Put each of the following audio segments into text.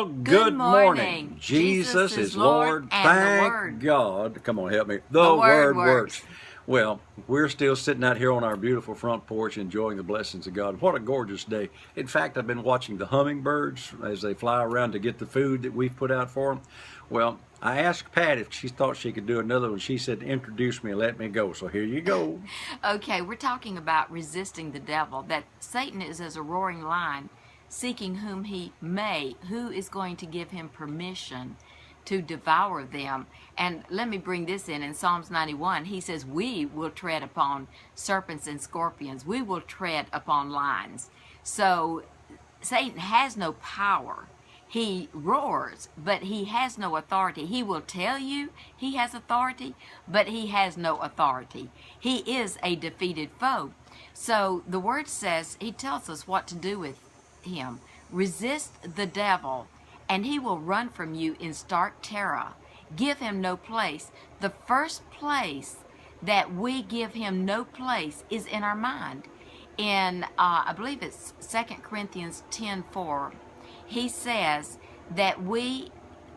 Well, good morning. Jesus is Lord, and Thank the Word. God. Come on, help me. The Word works. Well, we're still sitting out here on our beautiful front porch enjoying the blessings of God. What a gorgeous day. In fact, I've been watching the hummingbirds as they fly around to get the food that we've put out for them. Well, I asked Pat if she thought she could do another one. She said, introduce me and let me go. So here you go. Okay, we're talking about resisting the devil, that Satan is as a roaring lion, seeking whom he may, who is going to give him permission to devour them. And let me bring this in Psalms 91, he says, we will tread upon serpents and scorpions. We will tread upon lions. So Satan has no power. He roars, but he has no authority. He will tell you he has authority, but he has no authority. He is a defeated foe. So the word says, he tells us what to do with him. Resist the devil, and he will run from you in stark terror. Give him no place. The first place that we give him no place is in our mind. In, I believe it's 2 Corinthians 10:4, he says that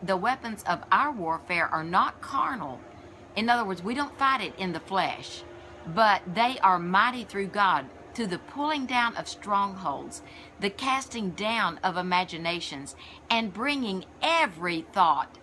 the weapons of our warfare are not carnal. In other words, we don't fight it in the flesh, but they are mighty through God to the pulling down of strongholds, the casting down of imaginations, and bringing every thought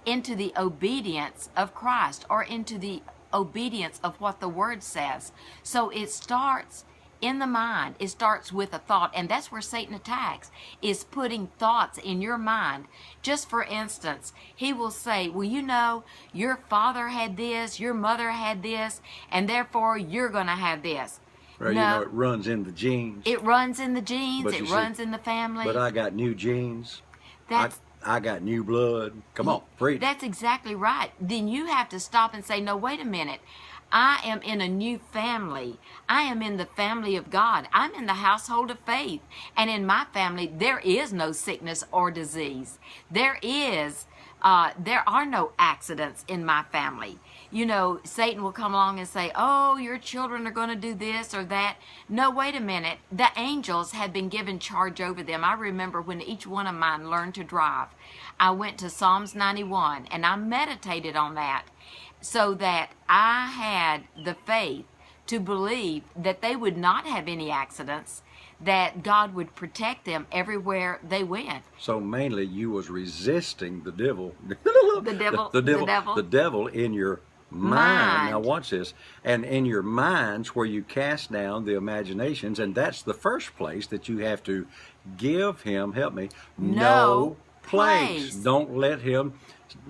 into the obedience of Christ, or into the obedience of what the Word says. So it starts in the mind. It starts with a thought, and that's where Satan attacks, is putting thoughts in your mind. Just for instance, he will say, well, you know, your father had this, your mother had this, and therefore you're going to have this. Right, no, you know, it runs in the genes. It runs in the genes. But It runs in the family. But I got new genes. That's I got new blood. Come on, preach. That's exactly right. Then you have to stop and say, no, wait a minute. I am in a new family. I am in the family of God. I'm in the household of faith. And in my family, there is no sickness or disease. There are no accidents in my family. You know, Satan will come along and say, oh, your children are going to do this or that. No, wait a minute. The angels had been given charge over them. I remember when each one of mine learned to drive, I went to Psalms 91 and I meditated on that, so that I had the faith to believe that they would not have any accidents, that God would protect them everywhere they went. So mainly you was resisting the devil. The devil in your mind. Now watch this. And in your minds where you cast down the imaginations, and that's the first place that you have to give him, help me, no place. Don't let him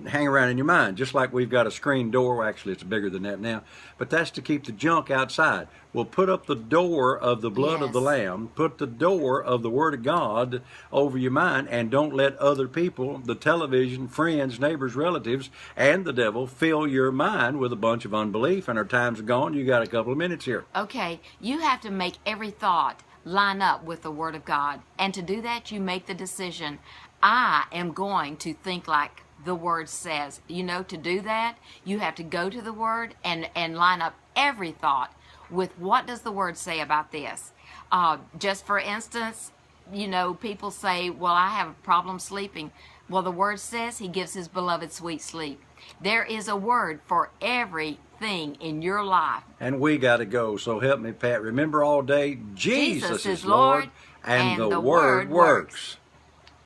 hang around in your mind. Just like we've got a screen door, actually it's bigger than that now, but that's to keep the junk outside. We'll put up the door of the blood of the Lamb, put the door of the Word of God over your mind, and don't let other people, the television, friends, neighbors, relatives, and the devil fill your mind with a bunch of unbelief. And our time's gone. You got a couple of minutes here. Okay, you have to make every thought line up with the Word of God, and to do that you make the decision, I am going to think like the Word says. You know, to do that, you have to go to the Word and line up every thought with what does the Word say about this. Just for instance, you know, people say, well, I have a problem sleeping. Well, the Word says he gives his beloved sweet sleep. There is a word for everything in your life. And we got to go. So help me, Pat. Remember all day, Jesus is Lord, and the Word works.